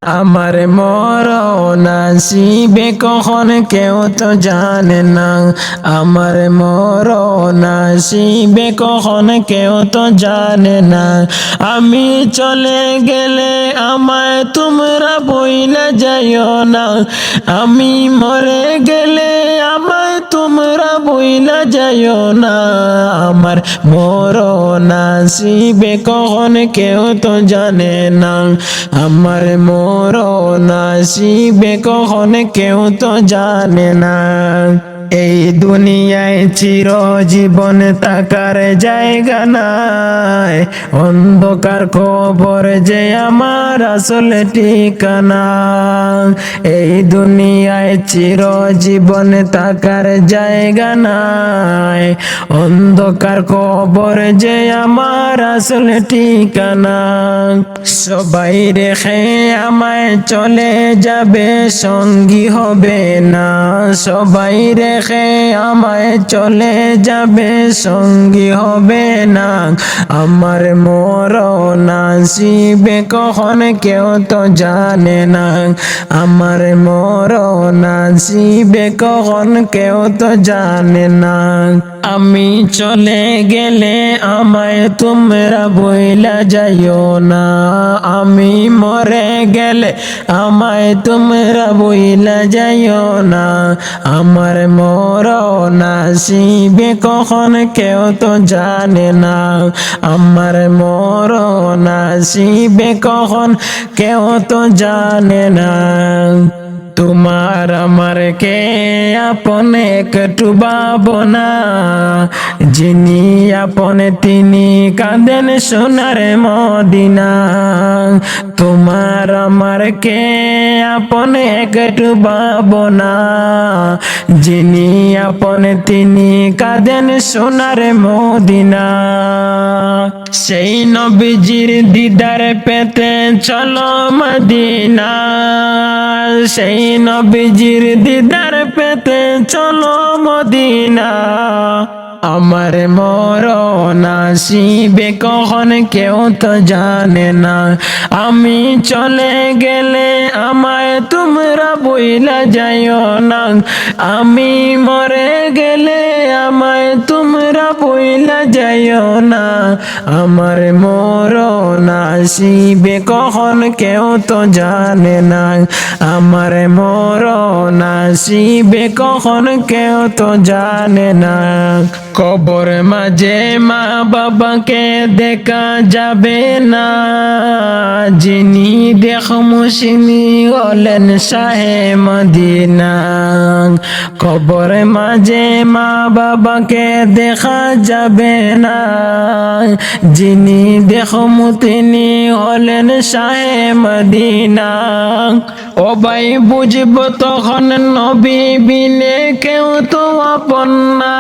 আমার মরণ আসিবে কখন কেউ তো জানে না। আমার মরণ আসিবে কখন কেউ তো জানে না। আমি চলে গেলে আমায় তোমরা বইলা যাইও না। আমি মরে গেলে আমায় তোমরা বইলা যাইও না। আমার মরণ আসিবে কখন কেউ তো জানে না। আমার মরণ আসিবে কখন কেউ তো জানে না। এই দুনিয়ায় চিরজীবন থাকার জায়গা নাই। অন্ধকার খবর যে আমার আসল ঠিকানা। এই দুনিয়ায় চিরজীবন থাকার জায়গা নাই। অন্ধকার খবর যে আমার আসল ঠিকানা। সবাই রেখে আমায় চলে যাবে, সঙ্গী হবে না। সবাই রেখে আমায় চলে যাবে, সঙ্গী হবে না। আমার মরণ আসিবে কখন কেউ তো জানে না। আমার মরণ আসিবে কখন কেউ তো জানে না। আমি চলে গেলে আমায় তোমরা বইলা যাইও না। আমি মরে গেলে আমায় তোমরা বইলা যাইও না। আমার মরণ আসিবে কখন কেউ তো জানে না। আমার মরণ আসিবে কখন কেউ তো জানে না। তোমার আমার কে আপন একটু ভাবনা। যিনি আপন তিনি কাঁদেন সোনার মদিনা। তোমার আমার কে আপন একটু ভাবনা। যিনি আপন তিনি কাঁদেন সোনার মদিনা। সেই নবীজির দিদার পেতে চলো মদিনা। সেই নবীজির দিদার পেতে চলো মদিনা। আমার মরণ আসিবে কখন কেউ তো জানে না। আমি চলে গেলে আমায় তোমরা বইলা যাইও না। আমি মরে গেলে আমায় তোমরা বইলা যাইও না। আমার মরণ আসিবে কখন কেউ তো জানে না। আমার মরণ আসিবে কখন কেউ তো জানে না। কবর মাঝে মা বাবাকে দেখা যাবে না। যিনি দেখমুসিনি হলেন শাহে মদিনা। কবর মাঝে মা বাবাকে দেখা যাবে না। যিনি দেখমু তিনি হলেন শাহে মদিনা। ও ভাই বুঝব তখন নবী বিনে কেউ তো আপন না।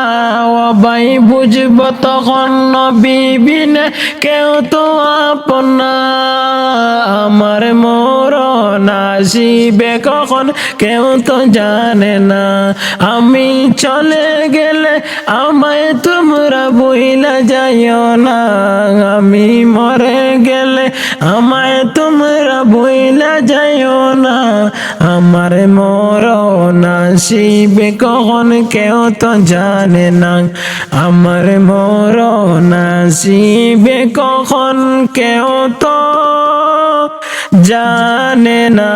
ও ভাই বুঝব তখন নবী বিনে কেউ তো আপন না। আমার মরণ আসিবে কখন কেউ তো জানে না। আমি চলে গেলে আমায় তোমরা বইলা যাইও না। আমি মরে গেলে আমায় তোমরা বইলা যাইও না। আমার মরণ আসিবে কখন কেউ তো জানে না। আমার মরণ আসিবে কখন কেউ তো জানে না।